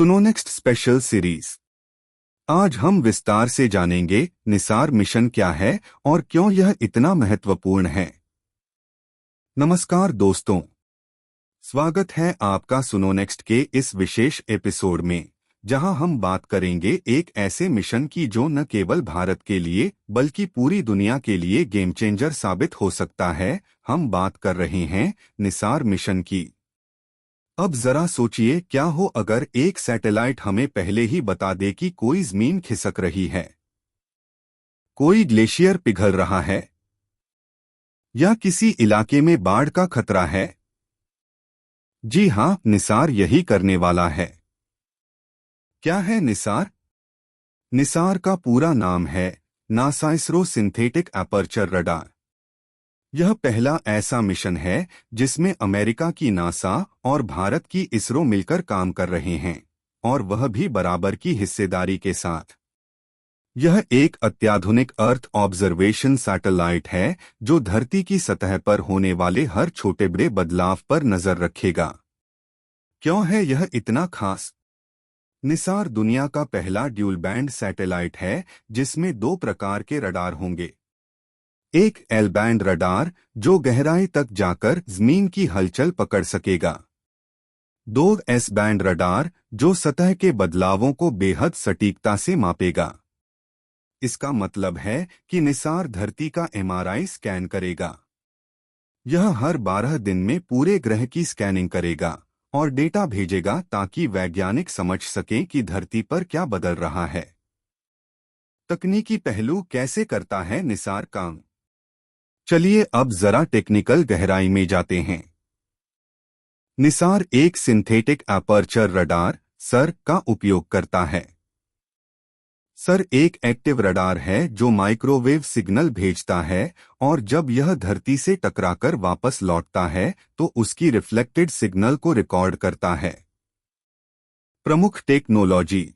सुनो next special series. आज हम विस्तार से जानेंगे निसार मिशन क्या है और क्यों यह इतना महत्वपूर्ण है। नमस्कार दोस्तों, स्वागत है आपका सुनो नेक्स्ट के इस विशेष एपिसोड में, जहां हम बात करेंगे एक ऐसे मिशन की जो न केवल भारत के लिए बल्कि पूरी दुनिया के लिए गेम चेंजर साबित हो सकता है। हम बात कर रहे हैं निसार मिशन की। अब जरा सोचिए, क्या हो अगर एक सैटेलाइट हमें पहले ही बता दे कि कोई जमीन खिसक रही है, कोई ग्लेशियर पिघल रहा है या किसी इलाके में बाढ़ का खतरा है। जी हां, निसार यही करने वाला है। क्या है निसार? निसार का पूरा नाम है NASA ISRO synthetic aperture radar. यह पहला ऐसा मिशन है जिसमें अमेरिका की नासा और भारत की इसरो मिलकर काम कर रहे हैं, और वह भी बराबर की हिस्सेदारी के साथ। यह एक अत्याधुनिक अर्थ ऑब्जर्वेशन सैटेलाइट है जो धरती की सतह पर होने वाले हर छोटे बड़े बदलाव पर नजर रखेगा। क्यों है यह इतना खास? निसार दुनिया का पहला ड्यूल बैंड सैटेलाइट है जिसमें दो प्रकार के रडार होंगे। एक एल बैंड रडार जो गहराई तक जाकर जमीन की हलचल पकड़ सकेगा। दो एस बैंड रडार जो सतह के बदलावों को बेहद सटीकता से मापेगा। इसका मतलब है कि निसार धरती का एमआरआई स्कैन करेगा। यह हर 12 दिन में पूरे ग्रह की स्कैनिंग करेगा और डेटा भेजेगा ताकि वैज्ञानिक समझ सकें कि धरती पर क्या बदल रहा है। तकनीकी पहलू कैसे करता है निसार काम? चलिए अब जरा टेक्निकल गहराई में जाते हैं। निसार एक सिंथेटिक एपर्चर रडार सर का उपयोग करता है। सर एक एक्टिव रडार है जो माइक्रोवेव सिग्नल भेजता है, और जब यह धरती से टकराकर वापस लौटता है तो उसकी रिफ्लेक्टेड सिग्नल को रिकॉर्ड करता है। प्रमुख टेक्नोलॉजी।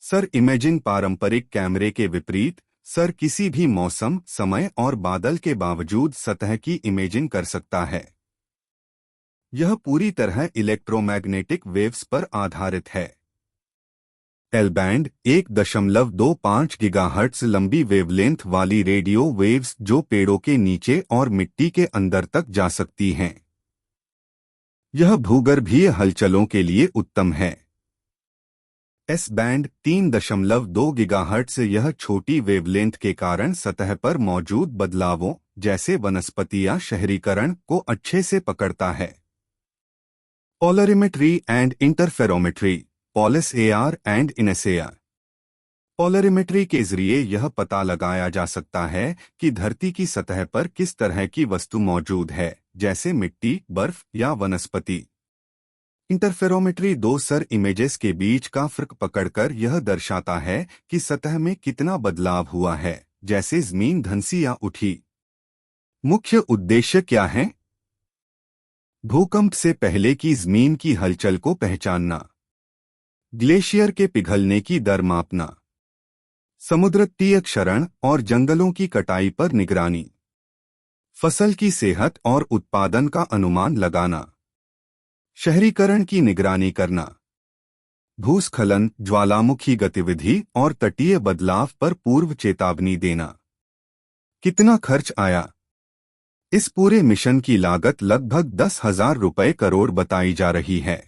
सर इमेजिंग पारंपरिक कैमरे के विपरीत, सर किसी भी मौसम, समय और बादल के बावजूद सतह की इमेजिंग कर सकता है। यह पूरी तरह इलेक्ट्रोमैग्नेटिक वेव्स पर आधारित है। एल बैंड 1.25 गीगाहर्ट्ज लंबी वेवलेंथ वाली रेडियो वेव्स जो पेड़ों के नीचे और मिट्टी के अंदर तक जा सकती हैं। यह भूगर्भीय हलचलों के लिए उत्तम है। एस बैंड 3.2 गीगाहर्ट्ज यह छोटी वेवलेंथ के कारण सतह पर मौजूद बदलावों जैसे वनस्पति या शहरीकरण को अच्छे से पकड़ता है। Polarimetry and interferometry, PolSAR and InSAR. Polarimetry के जरिए यह पता लगाया जा सकता है कि धरती की सतह पर किस तरह की वस्तु मौजूद है, जैसे मिट्टी, बर्फ या वनस्पति। इंटरफेरोमेट्री दो सर इमेजेस के बीच का फर्क पकड़कर यह दर्शाता है कि सतह में कितना बदलाव हुआ है, जैसे जमीन धंसी या उठी। मुख्य उद्देश्य क्या है? भूकंप से पहले की जमीन की हलचल को पहचानना, ग्लेशियर के पिघलने की दर मापना, समुद्र तटीय क्षरण और जंगलों की कटाई पर निगरानी, फसल की सेहत और उत्पादन का अनुमान लगाना, शहरीकरण की निगरानी करना, भूस्खलन, ज्वालामुखी गतिविधि और तटीय बदलाव पर पूर्व चेतावनी देना। कितना खर्च आया? इस पूरे मिशन की लागत लगभग 10,000 रुपए करोड़ बताई जा रही है।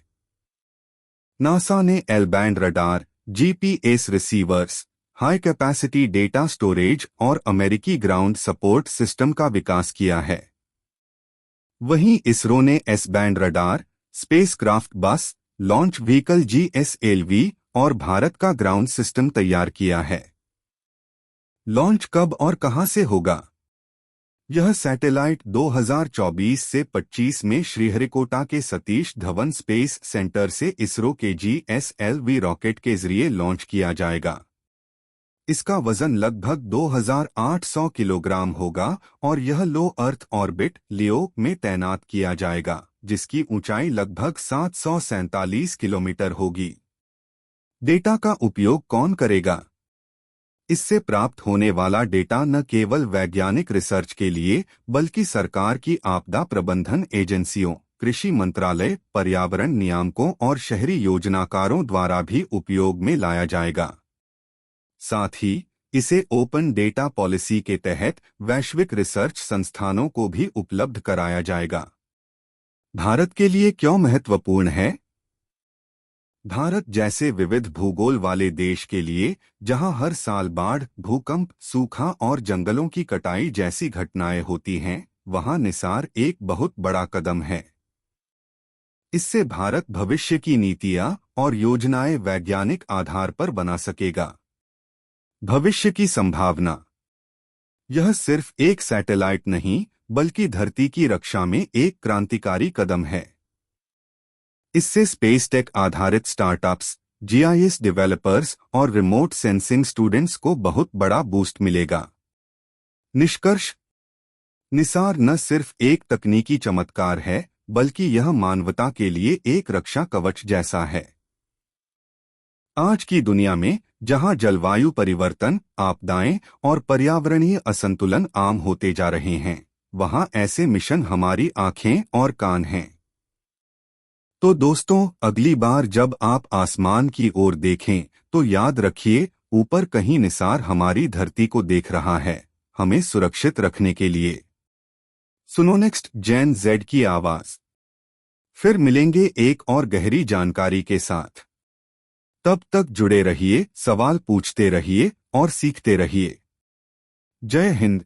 नासा ने L band radar, GPS receivers, high capacity data storage और अमेरिकी ग्राउंड सपोर्ट सिस्टम का विकास किया है। वहीं इसरो ने एस बैंड रडार, स्पेसक्राफ्ट बस, लॉन्च व्हीकल जीएसएलवी और भारत का ग्राउंड सिस्टम तैयार किया है। लॉन्च कब और कहां से होगा? यह सैटेलाइट 2024 से 25 में श्रीहरिकोटा के सतीश धवन स्पेस सेंटर से इसरो के जीएसएलवी रॉकेट के जरिए लॉन्च किया जाएगा। इसका वजन लगभग 2,800 किलोग्राम होगा और यह लो अर्थ ऑर्बिट लियो में तैनात किया जाएगा, जिसकी ऊंचाई लगभग 747 किलोमीटर होगी। डेटा का उपयोग कौन करेगा? इससे प्राप्त होने वाला डेटा न केवल वैज्ञानिक रिसर्च के लिए बल्कि सरकार की आपदा प्रबंधन एजेंसियों, कृषि मंत्रालय, पर्यावरण नियामकों और शहरी योजनाकारों द्वारा भी उपयोग में लाया जाएगा। साथ ही इसे ओपन डेटा पॉलिसी के तहत वैश्विक रिसर्च संस्थानों को भी उपलब्ध कराया जाएगा। भारत के लिए क्यों महत्वपूर्ण है? भारत जैसे विविध भूगोल वाले देश के लिए, जहां हर साल बाढ़, भूकंप, सूखा और जंगलों की कटाई जैसी घटनाएं होती हैं, वहां निसार एक बहुत बड़ा कदम है। इससे भारत भविष्य की नीतियां और योजनाएं वैज्ञानिक आधार पर बना सकेगा। भविष्य की संभावना। यह सिर्फ एक सैटेलाइट नहीं, बल्कि धरती की रक्षा में एक क्रांतिकारी कदम है। इससे स्पेस टेक आधारित स्टार्टअप्स, जीआईएस डेवलपर्स और रिमोट सेंसिंग स्टूडेंट्स को बहुत बड़ा बूस्ट मिलेगा। निष्कर्ष। निसार न सिर्फ एक तकनीकी चमत्कार है, बल्कि यह मानवता के लिए एक रक्षा कवच जैसा है। आज की दुनिया में, जहां जलवायु परिवर्तन, आपदाएं और पर्यावरणीय असंतुलन आम होते जा रहे हैं, वहां ऐसे मिशन हमारी आंखें और कान हैं। तो दोस्तों, अगली बार जब आप आसमान की ओर देखें, तो याद रखिए, ऊपर कहीं निसार हमारी धरती को देख रहा है, हमें सुरक्षित रखने के लिए। सुनो नेक्स्ट जेन जेड की आवाज। फिर मिलेंगे एक और गहरी जानकारी के साथ। तब तक जुड़े रहिए, सवाल पूछते रहिए और सीखते रहिए। जय हिंद।